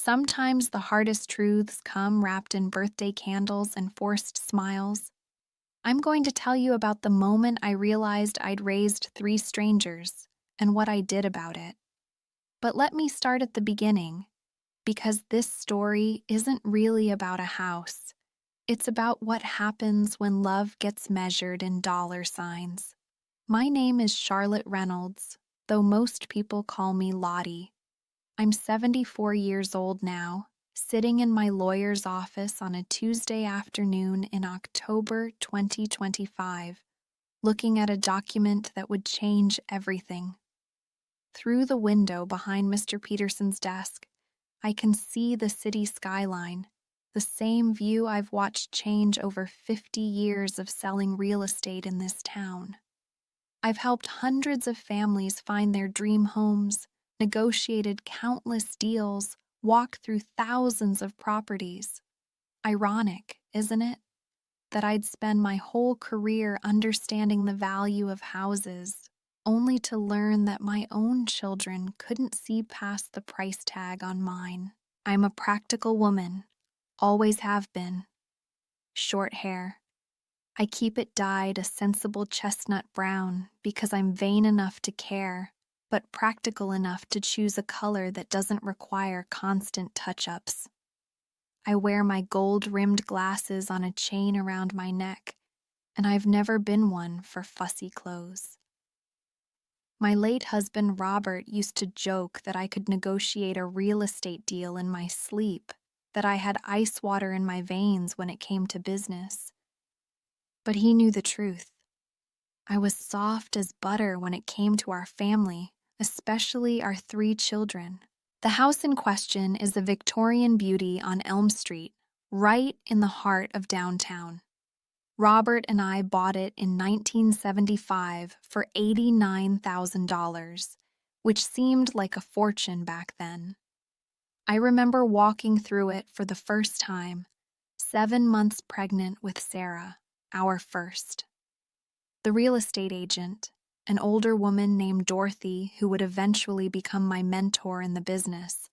Sometimes the hardest truths come wrapped in birthday candles and forced smiles. I'm going to tell you about the moment I realized I'd raised three strangers and what I did about it. But let me start at the beginning, because this story isn't really about a house. It's about what happens when love gets measured in dollar signs. My name is Charlotte Reynolds, though most people call me Lottie. I'm 74 years old now, sitting in my lawyer's office on a Tuesday afternoon in October 2025, looking at a document that would change everything. Through the window behind Mr. Peterson's desk, I can see the city skyline, the same view I've watched change over 50 years of selling real estate in this town. I've helped hundreds of families find their dream homes, negotiated countless deals, walked through thousands of properties. Ironic, isn't it, that I'd spend my whole career understanding the value of houses, only to learn that my own children couldn't see past the price tag on mine. I'm a practical woman, always have been. Short hair. I keep it dyed a sensible chestnut brown because I'm vain enough to care, but practical enough to choose a color that doesn't require constant touch-ups. I wear my gold-rimmed glasses on a chain around my neck, and I've never been one for fussy clothes. My late husband Robert used to joke that I could negotiate a real estate deal in my sleep, that I had ice water in my veins when it came to business. But he knew the truth. I was soft as butter when it came to our family, especially our three children. The house in question is a Victorian beauty on Elm Street, right in the heart of downtown. Robert and I bought it in 1975 for $89,000, which seemed like a fortune back then. I remember walking through it for the first time, 7 months pregnant with Sarah, our first. The real estate agent, an older woman named Dorothy who would eventually become my mentor in the business,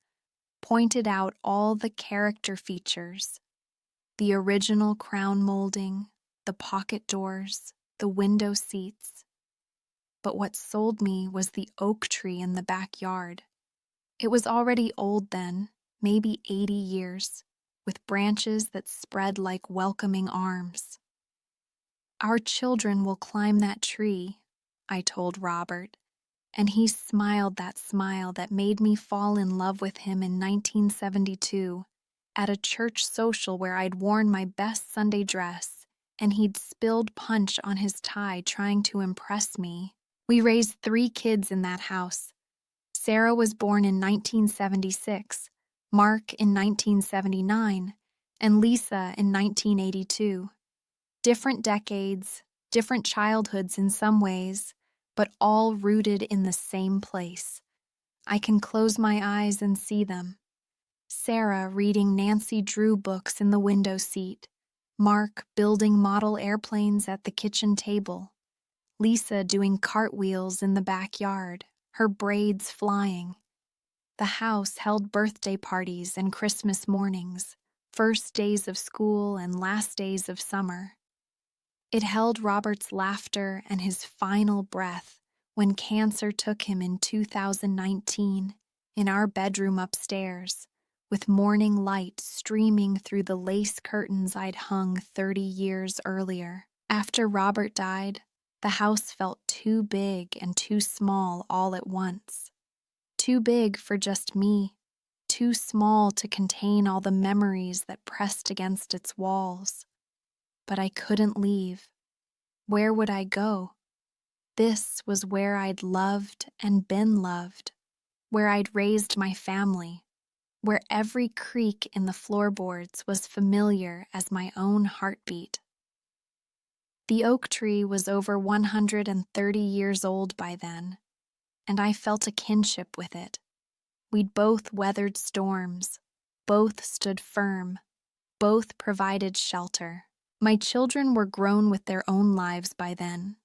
pointed out all the character features: the original crown molding, the pocket doors, the window seats. But what sold me was the oak tree in the backyard. It was already old then, maybe 80 years, with branches that spread like welcoming arms. "Our children will climb that tree," I told Robert, and he smiled that smile that made me fall in love with him in 1972 at a church social where I'd worn my best Sunday dress and he'd spilled punch on his tie trying to impress me. We raised 3 kids in that house. Sarah was born in 1976, Mark in 1979, and Lisa in 1982. Different decades, different childhoods in some ways, but all rooted in the same place. I can close my eyes and see them. Sarah reading Nancy Drew books in the window seat, Mark building model airplanes at the kitchen table, Lisa doing cartwheels in the backyard, her braids flying. The house held birthday parties and Christmas mornings, first days of school and last days of summer. It held Robert's laughter and his final breath when cancer took him in 2019 in our bedroom upstairs, with morning light streaming through the lace curtains I'd hung 30 years earlier. After Robert died, the house felt too big and too small all at once. Too big for just me, too small to contain all the memories that pressed against its walls. But I couldn't leave. Where would I go? This was where I'd loved and been loved, where I'd raised my family, where every creak in the floorboards was familiar as my own heartbeat. The oak tree was over 130 years old by then, and I felt a kinship with it. We'd both weathered storms, both stood firm, both provided shelter. My children were grown with their own lives by then.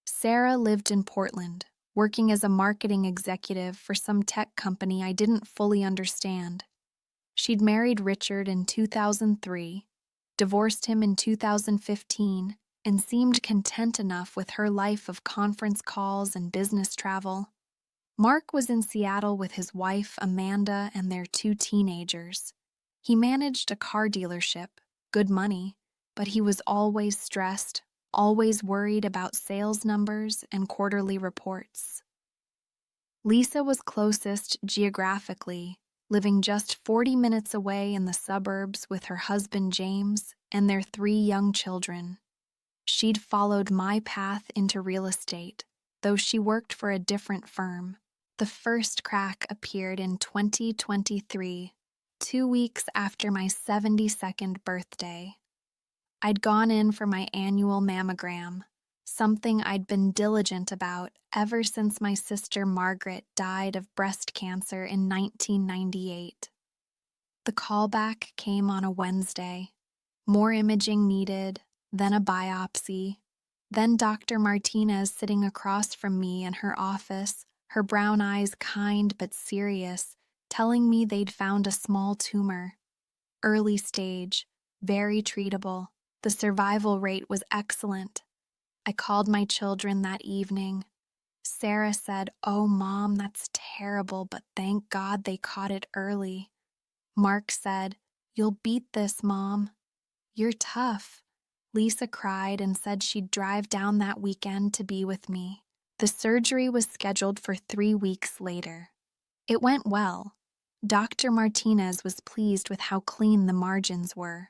Sarah lived in Portland, working as a marketing executive for some tech company I didn't fully understand. She'd married Richard in 2003, divorced him in 2015, and seemed content enough with her life of conference calls and business travel. Mark was in Seattle with his wife, Amanda, and their 2 teenagers. He managed a car dealership, good money, but he was always stressed, always worried about sales numbers and quarterly reports. Lisa was closest geographically, living just 40 minutes away in the suburbs with her husband James and their 3 young children. She'd followed my path into real estate, though she worked for a different firm. The first crack appeared in 2023, 2 weeks after my 72nd birthday. I'd gone in for my annual mammogram, something I'd been diligent about ever since my sister Margaret died of breast cancer in 1998. The callback came on a Wednesday. More imaging needed, then a biopsy, then Dr. Martinez sitting across from me in her office, her brown eyes kind but serious, telling me they'd found a small tumor. Early stage, very treatable. The survival rate was excellent. I called my children that evening. Sarah said, "Oh, Mom, that's terrible, but thank God they caught it early." Mark said, "You'll beat this, Mom. You're tough." Lisa cried and said she'd drive down that weekend to be with me. The surgery was scheduled for 3 weeks later. It went well. Dr. Martinez was pleased with how clean the margins were.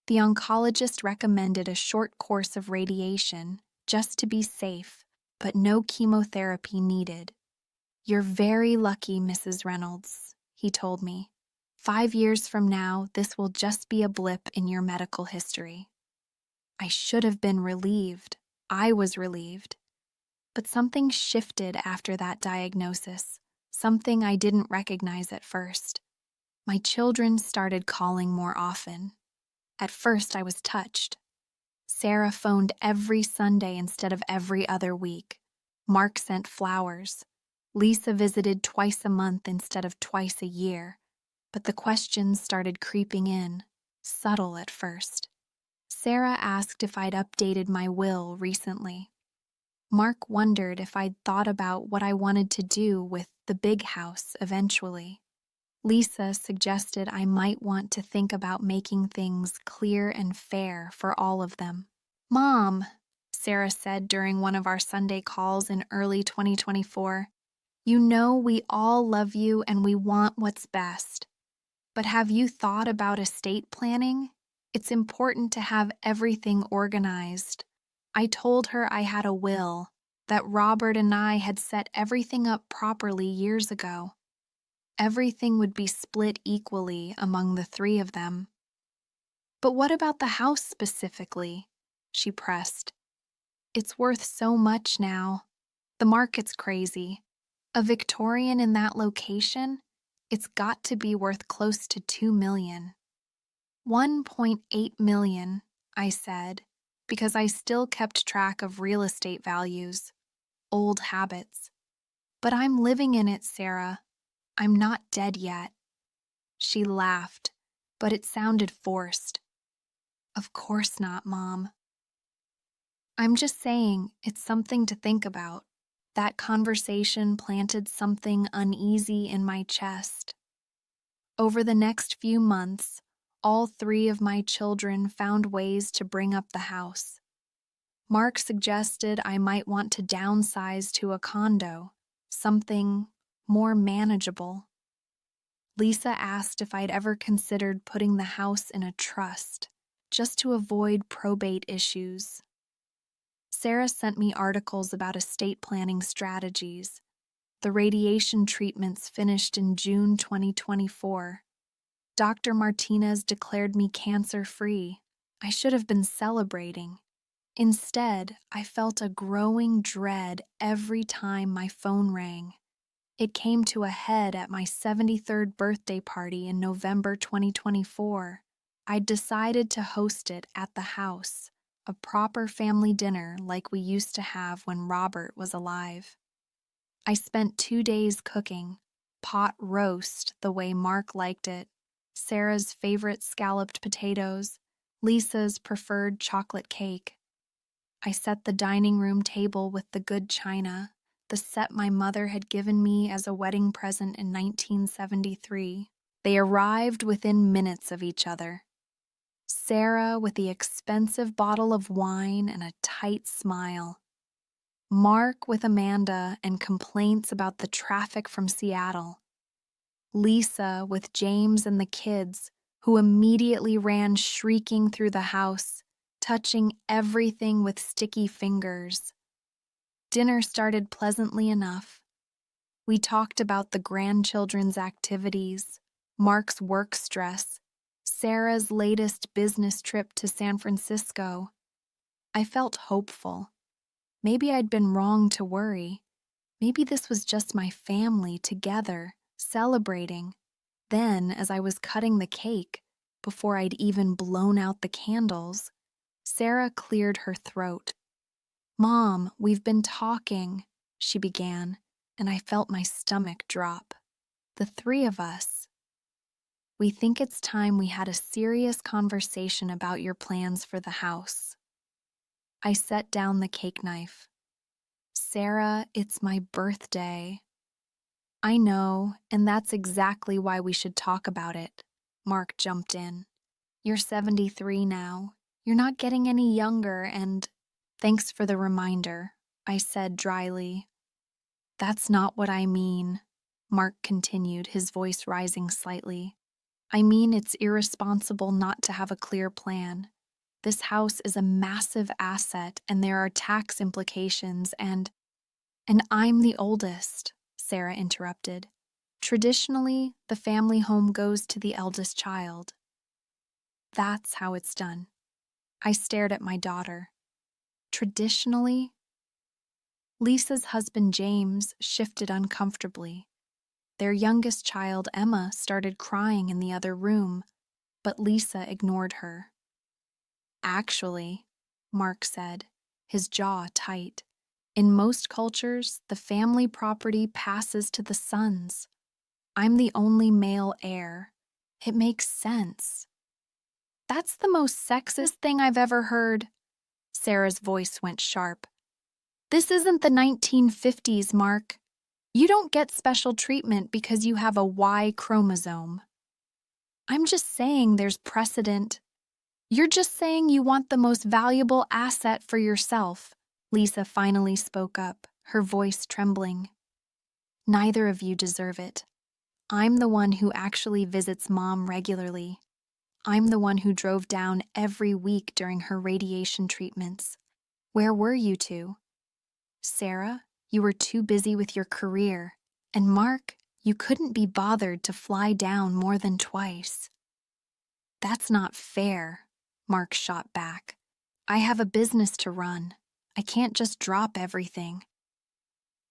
The oncologist recommended a short course of radiation, just to be safe, but no chemotherapy needed. "You're very lucky, Mrs. Reynolds," he told me. 5 years from now, this will just be a blip in your medical history." I should have been relieved. I was relieved. But something shifted after that diagnosis, something I didn't recognize at first. My children started calling more often. At first, I was touched. Sarah phoned every Sunday instead of every other week. Mark sent flowers. Lisa visited twice a month instead of twice a year. But the questions started creeping in, subtle at first. Sarah asked if I'd updated my will recently. Mark wondered if I'd thought about what I wanted to do with the big house eventually. Lisa suggested I might want to think about making things clear and fair for all of them. "Mom," Sarah said during one of our Sunday calls in early 2024, "you know we all love you and we want what's best. But have you thought about estate planning? It's important to have everything organized." I told her I had a will, that Robert and I had set everything up properly years ago. Everything would be split equally among the 3 of them. "But what about the house specifically?" she pressed. "It's worth so much now. The market's crazy. A Victorian in that location, it's got to be worth close to $2 million. $1.8 million, I said, because I still kept track of real estate values, old habits. "But I'm living in it, Sarah. I'm not dead yet." She laughed, but it sounded forced. "Of course not, Mom." I'm just saying it's something to think about. That conversation planted something uneasy in my chest. Over the next few months, all 3 of my children found ways to bring up the house. Mark suggested I might want to downsize to a condo, something more manageable. Lisa asked if I'd ever considered putting the house in a trust, just to avoid probate issues. Sarah sent me articles about estate planning strategies. The radiation treatments finished in June 2024. Dr. Martinez declared me cancer-free. I should have been celebrating. Instead, I felt a growing dread every time my phone rang. It came to a head at my 73rd birthday party in November 2024. I'd decided to host it at the house, a proper family dinner like we used to have when Robert was alive. I spent 2 days cooking, pot roast the way Mark liked it, Sarah's favorite scalloped potatoes, Lisa's preferred chocolate cake. I set the dining room table with the good china, the set my mother had given me as a wedding present in 1973. They arrived within minutes of each other. Sarah with the expensive bottle of wine and a tight smile. Mark with Amanda and complaints about the traffic from Seattle. Lisa with James and the kids, who immediately ran shrieking through the house, touching everything with sticky fingers. Dinner started pleasantly enough. We talked about the grandchildren's activities, Mark's work stress, Sarah's latest business trip to San Francisco. I felt hopeful. Maybe I'd been wrong to worry. Maybe this was just my family together, celebrating. Then, as I was cutting the cake, before I'd even blown out the candles, Sarah cleared her throat. "Mom, we've been talking," she began, and I felt my stomach drop. "The three of us. We think it's time we had a serious conversation about your plans for the house." I set down the cake knife. "Sarah, it's my birthday." "I know, and that's exactly why we should talk about it," Mark jumped in. "You're 73 now. You're not getting any younger, and—" "Thanks for the reminder," I said dryly. "That's not what I mean," Mark continued, his voice rising slightly. "I mean it's irresponsible not to have a clear plan. This house is a massive asset, and there are tax implications, and I'm the oldest," Sarah interrupted. "Traditionally, the family home goes to the eldest child." "That's how it's done." I stared at my daughter. "Traditionally?" Lisa's husband, James, shifted uncomfortably. Their youngest child, Emma, started crying in the other room, but Lisa ignored her. "Actually," Mark said, his jaw tight, "in most cultures, the family property passes to the sons. I'm the only male heir. It makes sense." "That's the most sexist thing I've ever heard." Sarah's voice went sharp. "This isn't the 1950s, Mark. You don't get special treatment because you have a Y chromosome." "I'm just saying there's precedent." "You're just saying you want the most valuable asset for yourself," Lisa finally spoke up, her voice trembling. "Neither of you deserve it. I'm the one who actually visits Mom regularly. I'm the one who drove down every week during her radiation treatments. Where were you two? Sarah, you were too busy with your career. And Mark, you couldn't be bothered to fly down more than twice." "That's not fair," Mark shot back. "I have a business to run. I can't just drop everything."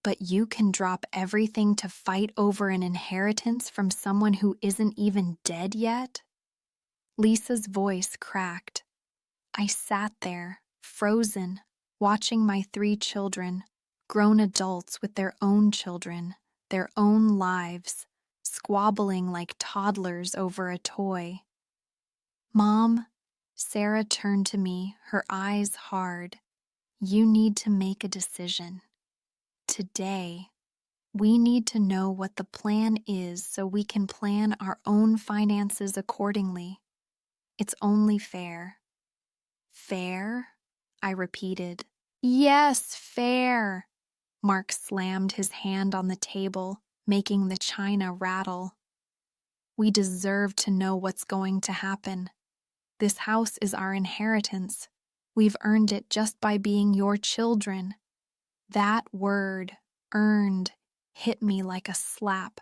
"But you can drop everything to fight over an inheritance from someone who isn't even dead yet?" Lisa's voice cracked. I sat there, frozen, watching my 3 children, grown adults with their own children, their own lives, squabbling like toddlers over a toy. "Mom," Sarah turned to me, her eyes hard. "You need to make a decision. Today. We need to know what the plan is so we can plan our own finances accordingly. It's only fair." "Fair?" I repeated. "Yes, fair." Mark slammed his hand on the table, making the china rattle. "We deserve to know what's going to happen. This house is our inheritance. We've earned it just by being your children." That word, earned, hit me like a slap.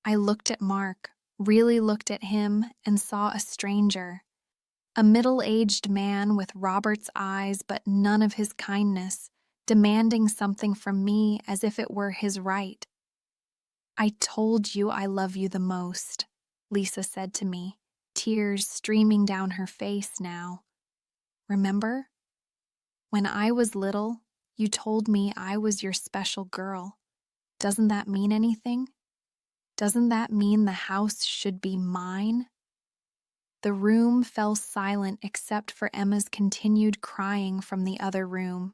I looked at Mark, really looked at him, and saw a stranger. A middle-aged man with Robert's eyes but none of his kindness, demanding something from me as if it were his right. "I told you I love you the most," Lisa said to me, tears streaming down her face now. "Remember? When I was little, you told me I was your special girl. Doesn't that mean anything? Doesn't that mean the house should be mine?" The room fell silent except for Emma's continued crying from the other room.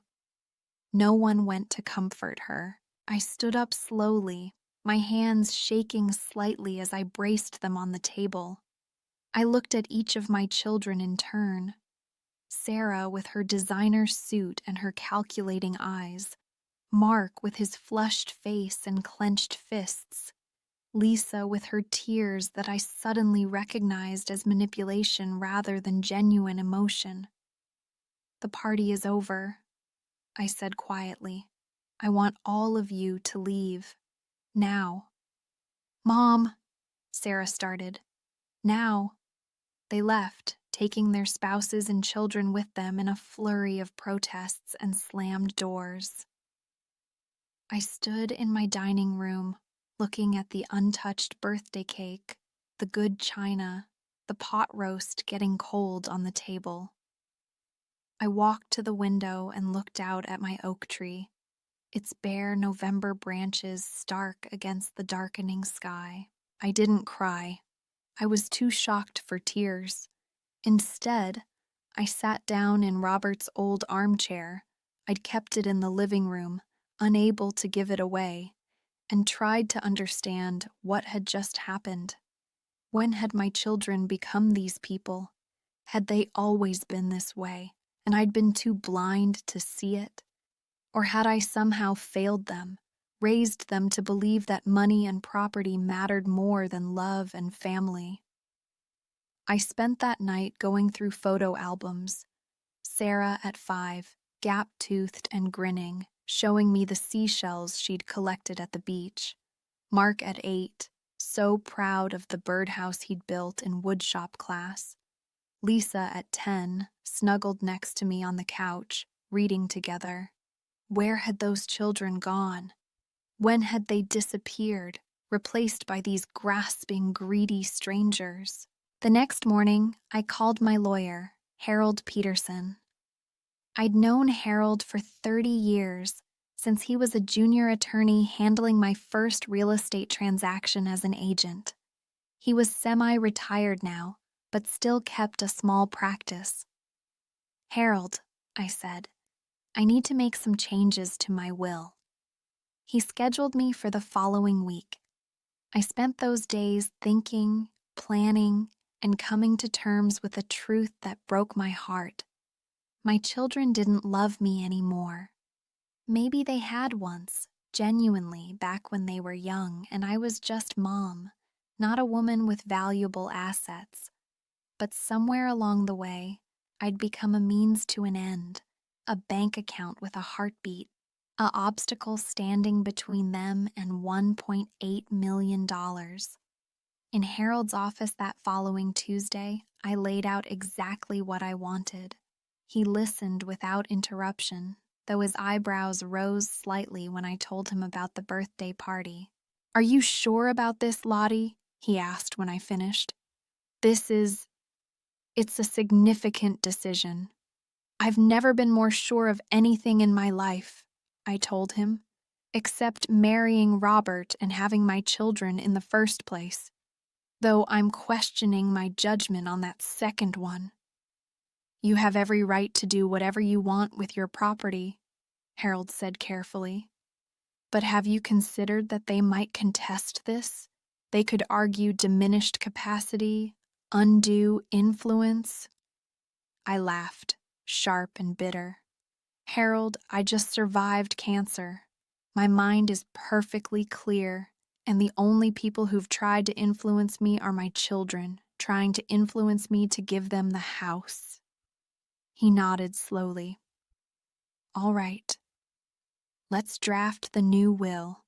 No one went to comfort her. I stood up slowly, my hands shaking slightly as I braced them on the table. I looked at each of my children in turn. Sarah with her designer suit and her calculating eyes. Mark with his flushed face and clenched fists. Lisa with her tears that I suddenly recognized as manipulation rather than genuine emotion. "The party is over," I said quietly. "I want all of you to leave. Now." "Mom," Sarah started. "Now." They left, taking their spouses and children with them in a flurry of protests and slammed doors. I stood in my dining room, looking at the untouched birthday cake, the good china, the pot roast getting cold on the table. I walked to the window and looked out at my oak tree, its bare November branches stark against the darkening sky. I didn't cry. I was too shocked for tears. Instead, I sat down in Robert's old armchair. I'd kept it in the living room, unable to give it away, and tried to understand what had just happened. When had my children become these people? Had they always been this way, and I'd been too blind to see it? Or had I somehow failed them, raised them to believe that money and property mattered more than love and family? I spent that night going through photo albums. Sarah at 5, gap-toothed and grinning, showing me the seashells she'd collected at the beach. Mark at 8, so proud of the birdhouse he'd built in woodshop class. Lisa at 10, snuggled next to me on the couch, reading together. Where had those children gone? When had they disappeared, replaced by these grasping, greedy strangers? The next morning, I called my lawyer, Harold Peterson. I'd known Harold for 30 years, since he was a junior attorney handling my first real estate transaction as an agent. He was semi-retired now, but still kept a small practice. "Harold," I said, "I need to make some changes to my will." He scheduled me for the following week. I spent those days thinking, planning, and coming to terms with a truth that broke my heart. My children didn't love me anymore. Maybe they had once, genuinely, back when they were young, and I was just mom, not a woman with valuable assets. But somewhere along the way, I'd become a means to an end, a bank account with a heartbeat, an obstacle standing between them and $1.8 million. In Harold's office that following Tuesday, I laid out exactly what I wanted. He listened without interruption, though his eyebrows rose slightly when I told him about the birthday party. "Are you sure about this, Lottie?" he asked when I finished. It's a significant decision. I've never been more sure of anything in my life," I told him, "except marrying Robert and having my children in the first place. Though I'm questioning my judgment on that second one." "You have every right to do whatever you want with your property," Harold said carefully. "But have you considered that they might contest this? They could argue diminished capacity, undue influence." I laughed, sharp and bitter. "Harold, I just survived cancer. My mind is perfectly clear, and the only people who've tried to influence me are my children, trying to influence me to give them the house." He nodded slowly. "All right. Let's draft the new will."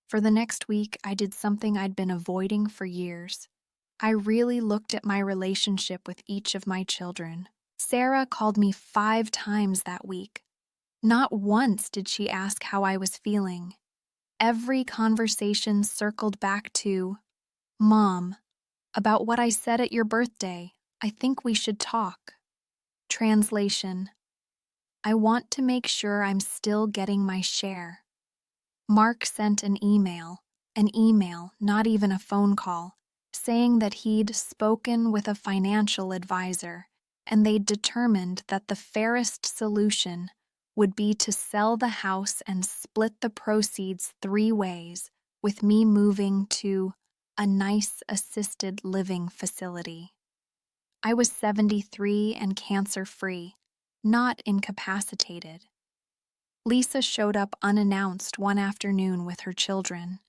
For the next week, I did something I'd been avoiding for years. I really looked at my relationship with each of my children. Sarah called me 5 times that week. Not once did she ask how I was feeling. Every conversation circled back to, "Mom, about what I said at your birthday, I think we should talk." Translation: I want to make sure I'm still getting my share. Mark sent an email, not even a phone call, saying that he'd spoken with a financial advisor and they'd determined that the fairest solution would be to sell the house and split the proceeds 3 ways, with me moving to a nice assisted living facility. I was 73 and cancer-free, not incapacitated. Lisa showed up unannounced one afternoon with her children.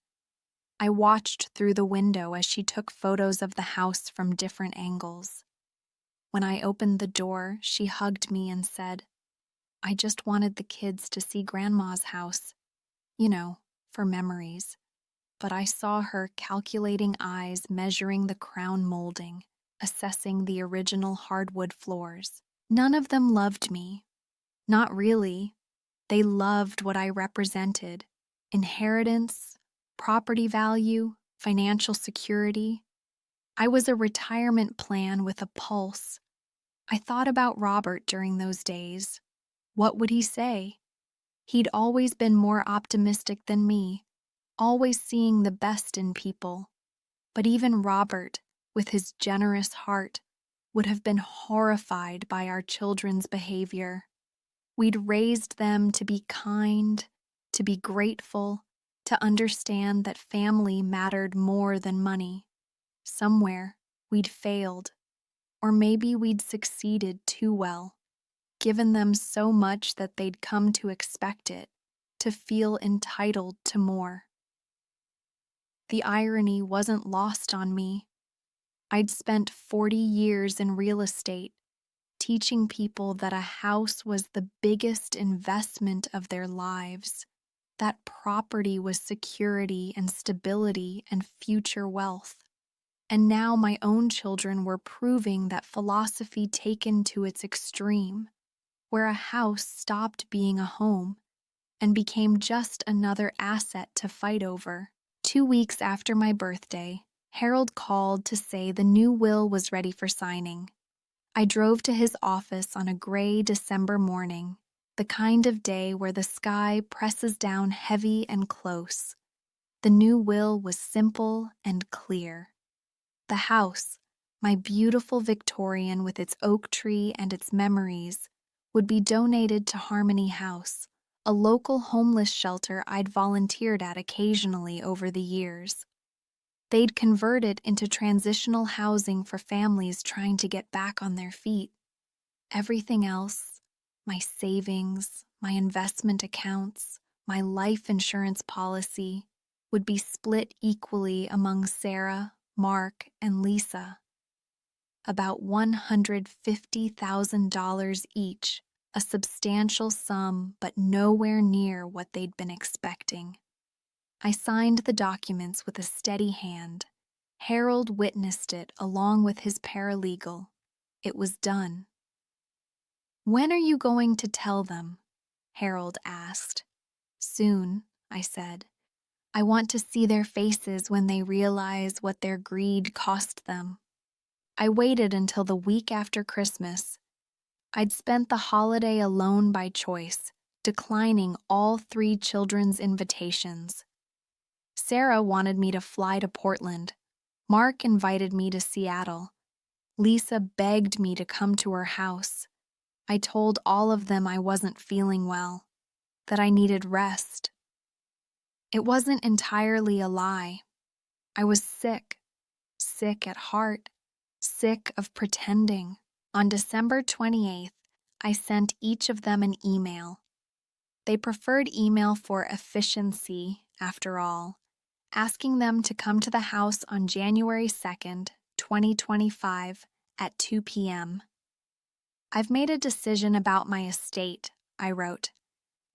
I watched through the window as she took photos of the house from different angles. When I opened the door, she hugged me and said, "I just wanted the kids to see Grandma's house, for memories." But I saw her calculating eyes measuring the crown molding, assessing the original hardwood floors. None of them loved me. Not really. They loved what I represented: inheritance, property value, financial security. I was a retirement plan with a pulse. I thought about Robert during those days. What would he say? He'd always been more optimistic than me, always seeing the best in people. But even Robert, with his generous heart, would have been horrified by our children's behavior. We'd raised them to be kind, to be grateful, to understand that family mattered more than money. Somewhere, we'd failed, or maybe we'd succeeded too well, given them so much that they'd come to expect it, to feel entitled to more. The irony wasn't lost on me. I'd spent 40 years in real estate, teaching people that a house was the biggest investment of their lives, that property was security and stability and future wealth. And now my own children were proving that philosophy taken to its extreme, where a house stopped being a home and became just another asset to fight over. 2 weeks after my birthday, Harold called to say the new will was ready for signing. I drove to his office on a gray December morning, the kind of day where the sky presses down heavy and close. The new will was simple and clear. The house, my beautiful Victorian with its oak tree and its memories, would be donated to Harmony House, a local homeless shelter I'd volunteered at occasionally over the years. They'd convert it into transitional housing for families trying to get back on their feet. Everything else, my savings, my investment accounts, my life insurance policy, would be split equally among Sarah, Mark, and Lisa. About $150,000 each, a substantial sum, but nowhere near what they'd been expecting. I signed the documents with a steady hand. Harold witnessed it along with his paralegal. It was done. "When are you going to tell them?" Harold asked. "Soon," I said. "I want to see their faces when they realize what their greed cost them." I waited until the week after Christmas. I'd spent the holiday alone by choice, declining all 3 children's invitations. Sarah wanted me to fly to Portland. Mark invited me to Seattle. Lisa begged me to come to her house. I told all of them I wasn't feeling well, that I needed rest. It wasn't entirely a lie. I was sick at heart, sick of pretending. On December 28th, I sent each of them an email. They preferred email for efficiency, after all, asking them to come to the house on January 2nd, 2025 at 2 p.m. "I've made a decision about my estate," I wrote,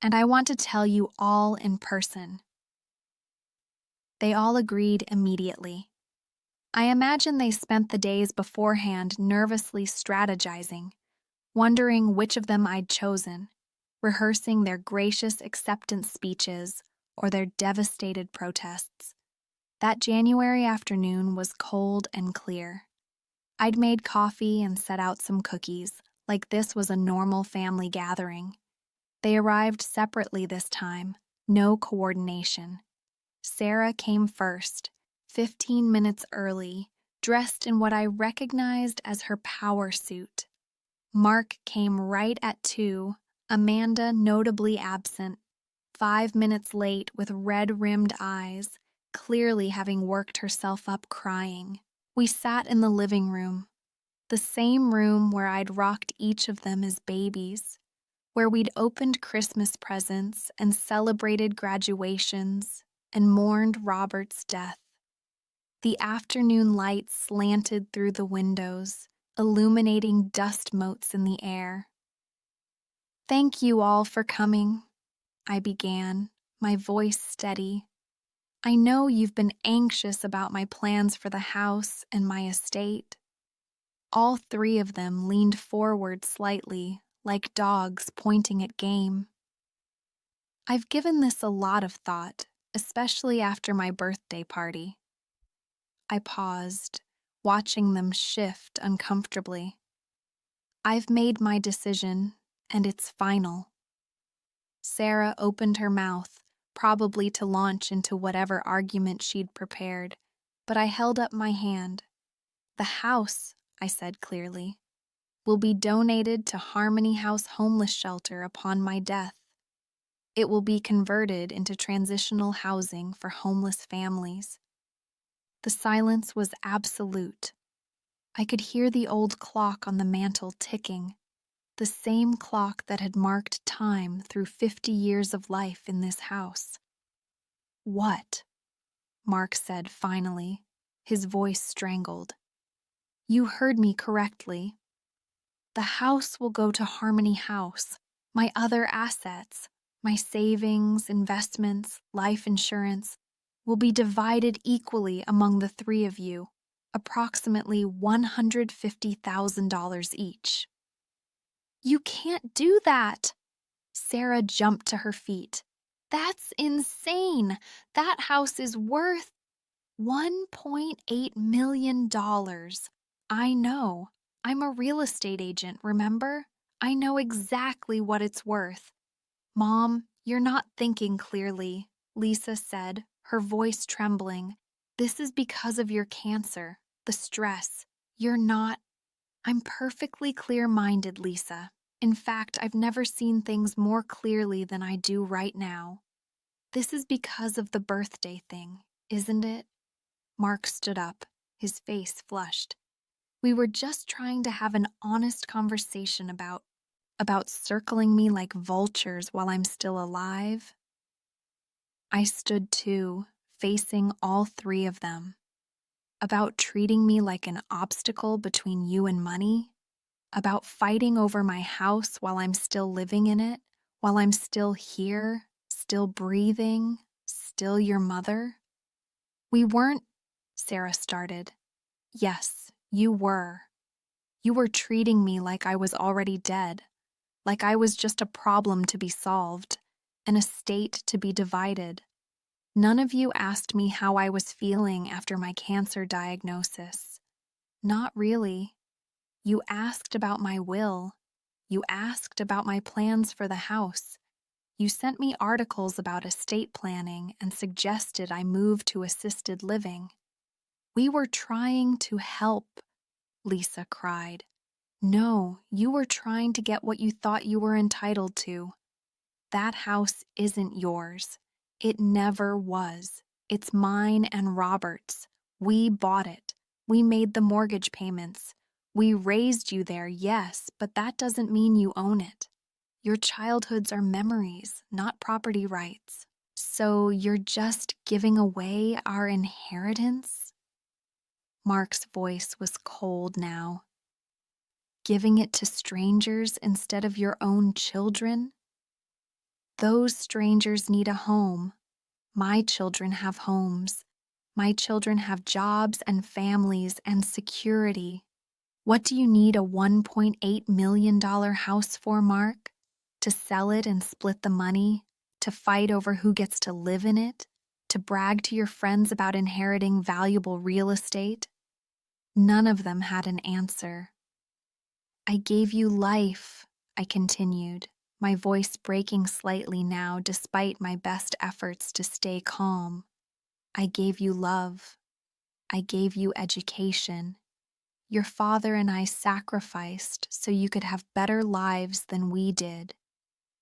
"and I want to tell you all in person." They all agreed immediately. I imagine they spent the days beforehand nervously strategizing, wondering which of them I'd chosen, rehearsing their gracious acceptance speeches or their devastated protests. That January afternoon was cold and clear. I'd made coffee and set out some cookies, like this was a normal family gathering. They arrived separately this time, no coordination. Sarah came first, 15 minutes early, dressed in what I recognized as her power suit. Mark came right at 2, Amanda notably absent, 5 minutes late with red-rimmed eyes, clearly having worked herself up crying. We sat in the living room, the same room where I'd rocked each of them as babies, where we'd opened Christmas presents and celebrated graduations and mourned Robert's death. The afternoon light slanted through the windows, illuminating dust motes in the air. "Thank you all for coming," I began, my voice steady. "I know you've been anxious about my plans for the house and my estate." All 3 of them leaned forward slightly, like dogs pointing at game. "I've given this a lot of thought, especially after my birthday party." I paused, watching them shift uncomfortably. "I've made my decision, and it's final." Sarah opened her mouth, probably to launch into whatever argument she'd prepared, but I held up my hand. "The house," I said clearly, "will be donated to Harmony House Homeless Shelter upon my death. It will be converted into transitional housing for homeless families." The silence was absolute. I could hear the old clock on the mantel ticking, the same clock that had marked time through 50 years of life in this house. "What?" Mark said finally, his voice strangled. "You heard me correctly. The house will go to Harmony House. My other assets, my savings, investments, life insurance, will be divided equally among the 3 of you, approximately $150,000 each." "You can't do that!" Sarah jumped to her feet. "That's insane! That house is worth $1.8 million. I know. I'm a real estate agent, remember? I know exactly what it's worth." "Mom, you're not thinking clearly," Lisa said, her voice trembling. "This is because of your cancer, the stress. You're not—" "I'm perfectly clear-minded, Lisa. In fact, I've never seen things more clearly than I do right now. This is because of the birthday thing, isn't it?" Mark stood up, his face flushed. "We were just trying to have an honest conversation about circling me like vultures while I'm still alive." I stood too, facing all 3 of them. "About treating me like an obstacle between you and money? About fighting over my house while I'm still living in it, while I'm still here, still breathing, still your mother?" "We weren't—" Sarah started. "Yes, you were. You were treating me like I was already dead, like I was just a problem to be solved, an estate to be divided. None of you asked me how I was feeling after my cancer diagnosis. Not really. You asked about my will. You asked about my plans for the house. You sent me articles about estate planning and suggested I move to assisted living. We were trying to help," Lisa cried. "No, you were trying to get what you thought you were entitled to. That house isn't yours. It never was. It's mine and Robert's. We bought it. We made the mortgage payments. We raised you there, yes, but that doesn't mean you own it. Your childhoods are memories, not property rights. So you're just giving away our inheritance?" Mark's voice was cold now. "Giving it to strangers instead of your own children? Those strangers need a home. My children have homes. My children have jobs and families and security. What do you need a $1.8 million house for, Mark? To sell it and split the money? To fight over who gets to live in it? To brag to your friends about inheriting valuable real estate?" None of them had an answer. "I gave you life," I continued, my voice breaking slightly now despite my best efforts to stay calm. "I gave you love. I gave you education. Your father and I sacrificed so you could have better lives than we did.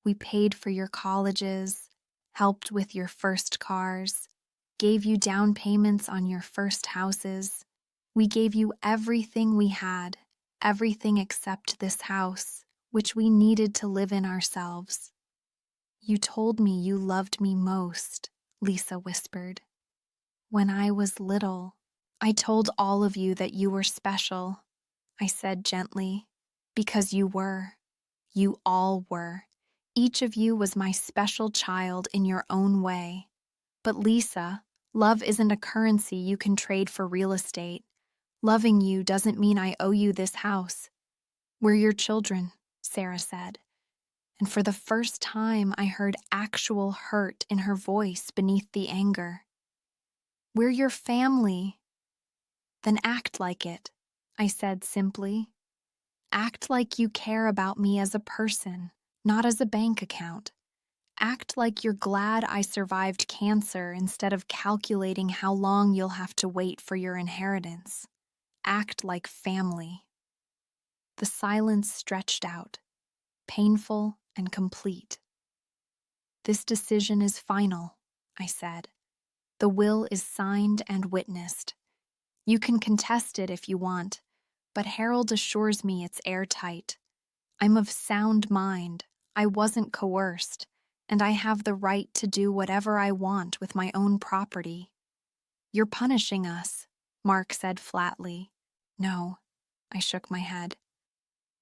We paid for your colleges, helped with your first cars, gave you down payments on your first houses. We gave you everything we had, everything except this house, which we needed to live in ourselves. You told me you loved me most, Lisa whispered. When I was little, I told all of you that you were special, I said gently, because you were. You all were. Each of you was my special child in your own way. But Lisa, love isn't a currency you can trade for real estate. Loving you doesn't mean I owe you this house. We're your children, Sarah said. And for the first time, I heard actual hurt in her voice beneath the anger. We're your family. Then act like it, I said simply. Act like you care about me as a person, not as a bank account. Act like you're glad I survived cancer instead of calculating how long you'll have to wait for your inheritance. Act like family. The silence stretched out, painful and complete. This decision is final, I said. The will is signed and witnessed. You can contest it if you want, but Harold assures me it's airtight. I'm of sound mind. I wasn't coerced, and I have the right to do whatever I want with my own property. You're punishing us, Mark said flatly. No, I shook my head.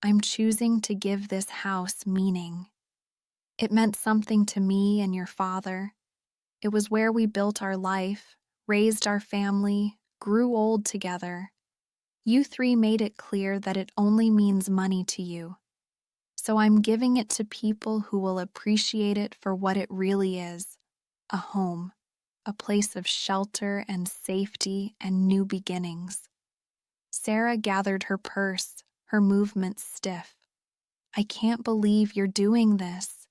I'm choosing to give this house meaning. It meant something to me and your father. It was where we built our life, raised our family, grew old together. You three made it clear that it only means money to you. So I'm giving it to people who will appreciate it for what it really is, a home, a place of shelter and safety and new beginnings. Sarah gathered her purse, her movements stiff. I can't believe you're doing this.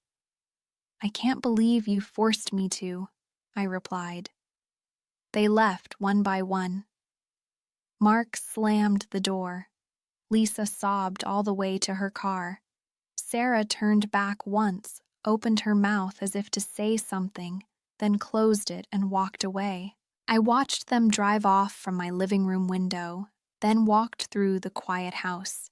I can't believe you forced me to, I replied. They left one by one. Mark slammed the door. Lisa sobbed all the way to her car. Sarah turned back once, opened her mouth as if to say something, then closed it and walked away. I watched them drive off from my living room window, then walked through the quiet house.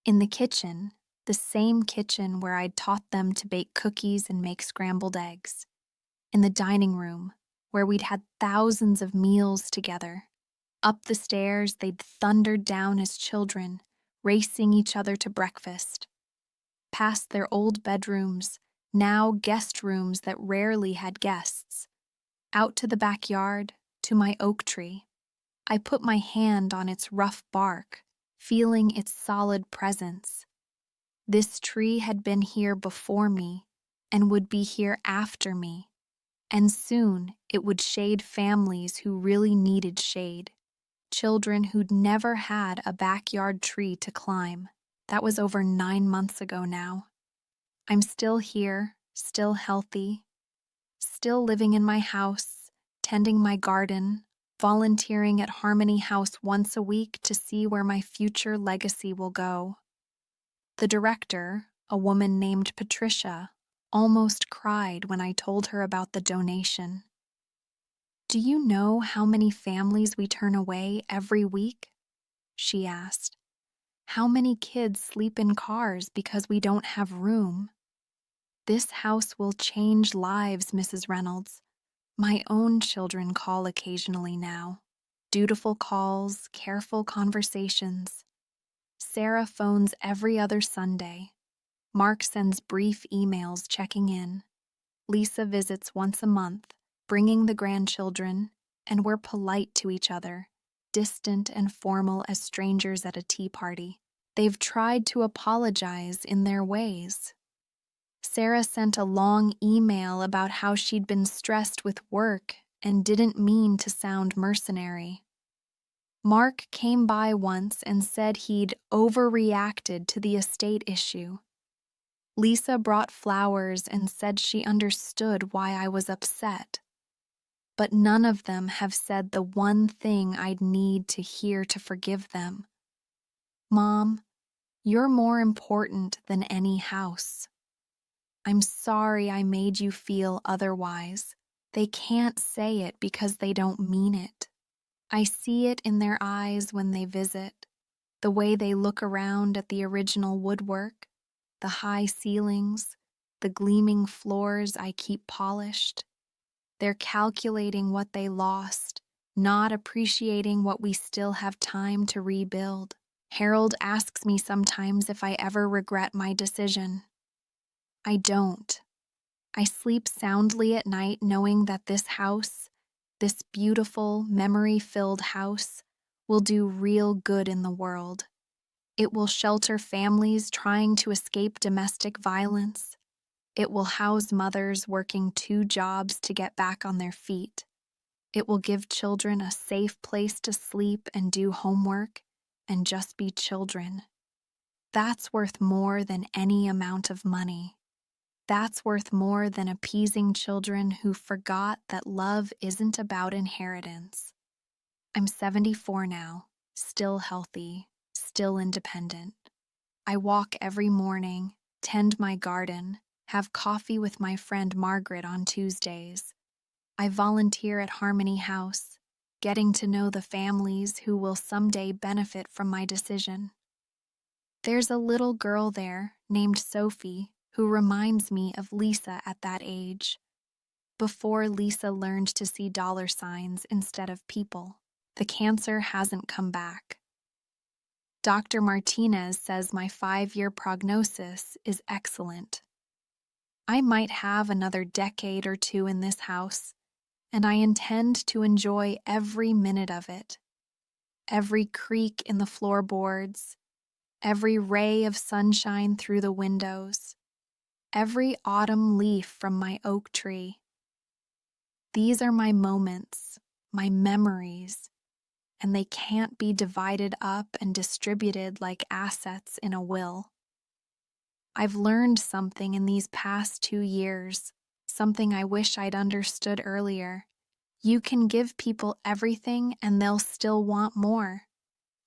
In the kitchen, the same kitchen where I'd taught them to bake cookies and make scrambled eggs. In the dining room, where we'd had thousands of meals together. Up the stairs, they'd thundered down as children, racing each other to breakfast. Past their old bedrooms, now guest rooms that rarely had guests. Out to the backyard, to my oak tree. I put my hand on its rough bark, feeling its solid presence. This tree had been here before me and would be here after me, and soon it would shade families who really needed shade, children who'd never had a backyard tree to climb. That was over 9 months ago now. I'm still here, still healthy, still living in my house, tending my garden, volunteering at Harmony House once a week to see where my future legacy will go. The director, a woman named Patricia, almost cried when I told her about the donation. Do you know how many families we turn away every week? She asked. How many kids sleep in cars because we don't have room? This house will change lives, Mrs. Reynolds. My own children call occasionally now. Dutiful calls, careful conversations. Sarah phones every other Sunday. Mark sends brief emails checking in. Lisa visits once a month, bringing the grandchildren, and we're polite to each other, distant and formal as strangers at a tea party. They've tried to apologize in their ways. Sarah sent a long email about how she'd been stressed with work and didn't mean to sound mercenary. Mark came by once and said he'd overreacted to the estate issue. Lisa brought flowers and said she understood why I was upset. but none of them have said the one thing I'd need to hear to forgive them. Mom, you're more important than any house. I'm sorry I made you feel otherwise. They can't say it because they don't mean it. I see it in their eyes when they visit, the way they look around at the original woodwork, the high ceilings, the gleaming floors I keep polished. They're calculating what they lost, not appreciating what we still have time to rebuild. Harold asks me sometimes if I ever regret my decision. I don't. I sleep soundly at night knowing that this house, this beautiful, memory-filled house, will do real good in the world. It will shelter families trying to escape domestic violence. It will house mothers working 2 jobs to get back on their feet. It will give children a safe place to sleep and do homework and just be children. That's worth more than any amount of money. That's worth more than appeasing children who forgot that love isn't about inheritance. I'm 74 now, still healthy, still independent. I walk every morning, tend my garden, have coffee with my friend Margaret on Tuesdays. I volunteer at Harmony House, getting to know the families who will someday benefit from my decision. There's a little girl there named Sophie who reminds me of Lisa at that age, before Lisa learned to see dollar signs instead of people. The cancer hasn't come back. Dr. Martinez says my 5-year prognosis is excellent. I might have another decade or 2 in this house, and I intend to enjoy every minute of it. Every creak in the floorboards, every ray of sunshine through the windows, every autumn leaf from my oak tree. These are my moments, my memories, and they can't be divided up and distributed like assets in a will. I've learned something in these past 2 years, something I wish I'd understood earlier. You can give people everything and they'll still want more.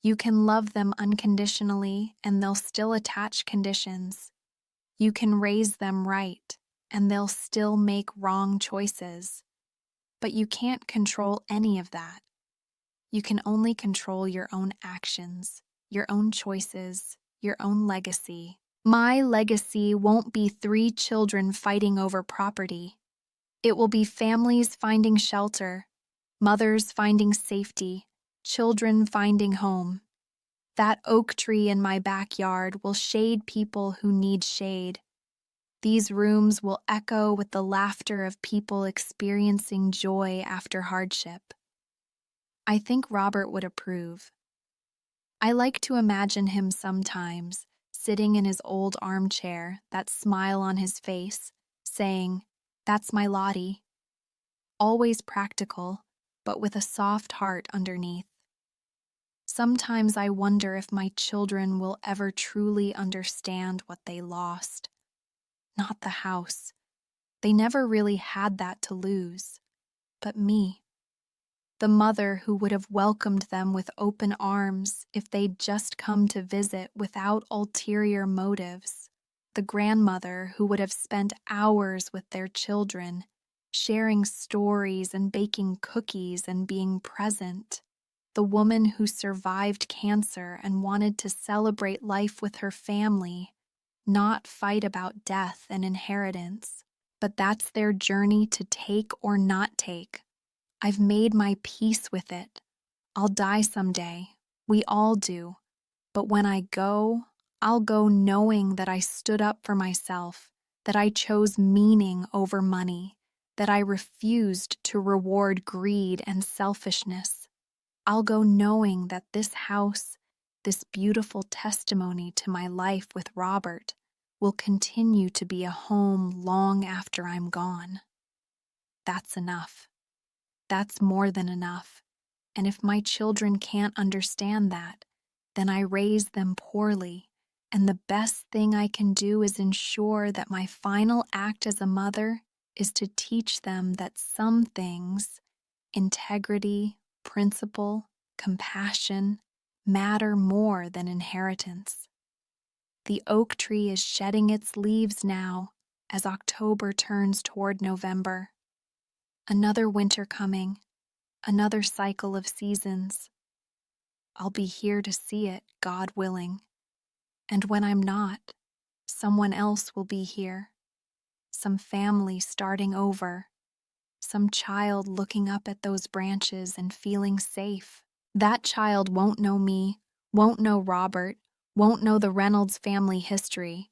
You can love them unconditionally and they'll still attach conditions. You can raise them right and they'll still make wrong choices. But you can't control any of that. You can only control your own actions, your own choices, your own legacy. My legacy won't be 3 children fighting over property. It will be families finding shelter, mothers finding safety, children finding home. That oak tree in my backyard will shade people who need shade. These rooms will echo with the laughter of people experiencing joy after hardship. I think Robert would approve. I like to imagine him sometimes, sitting in his old armchair, that smile on his face, saying, "That's my Lottie." Always practical, but with a soft heart underneath. Sometimes I wonder if my children will ever truly understand what they lost. Not the house. They never really had that to lose. But me. The mother who would have welcomed them with open arms if they'd just come to visit without ulterior motives. The grandmother who would have spent hours with their children, sharing stories and baking cookies and being present. The woman who survived cancer and wanted to celebrate life with her family, not fight about death and inheritance. But that's their journey to take or not take. I've made my peace with it. I'll die someday. We all do. But when I go, I'll go knowing that I stood up for myself, that I chose meaning over money, that I refused to reward greed and selfishness. I'll go knowing that this house, this beautiful testimony to my life with Robert, will continue to be a home long after I'm gone. That's enough. That's more than enough. And if my children can't understand that, then I raise them poorly, and the best thing I can do is ensure that my final act as a mother is to teach them that some things Integrity, principle, compassion matter more than inheritance. The oak tree is shedding its leaves now as October turns toward November. Another winter coming, another cycle of seasons. I'll be here to see it, God willing. And when I'm not, someone else will be here. Some family starting over. Some child looking up at those branches and feeling safe. That child won't know me, won't know Robert, won't know the Reynolds family history,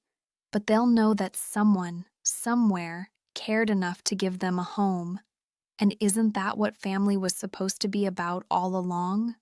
but they'll know that someone, somewhere, cared enough to give them a home. And isn't that what family was supposed to be about all along?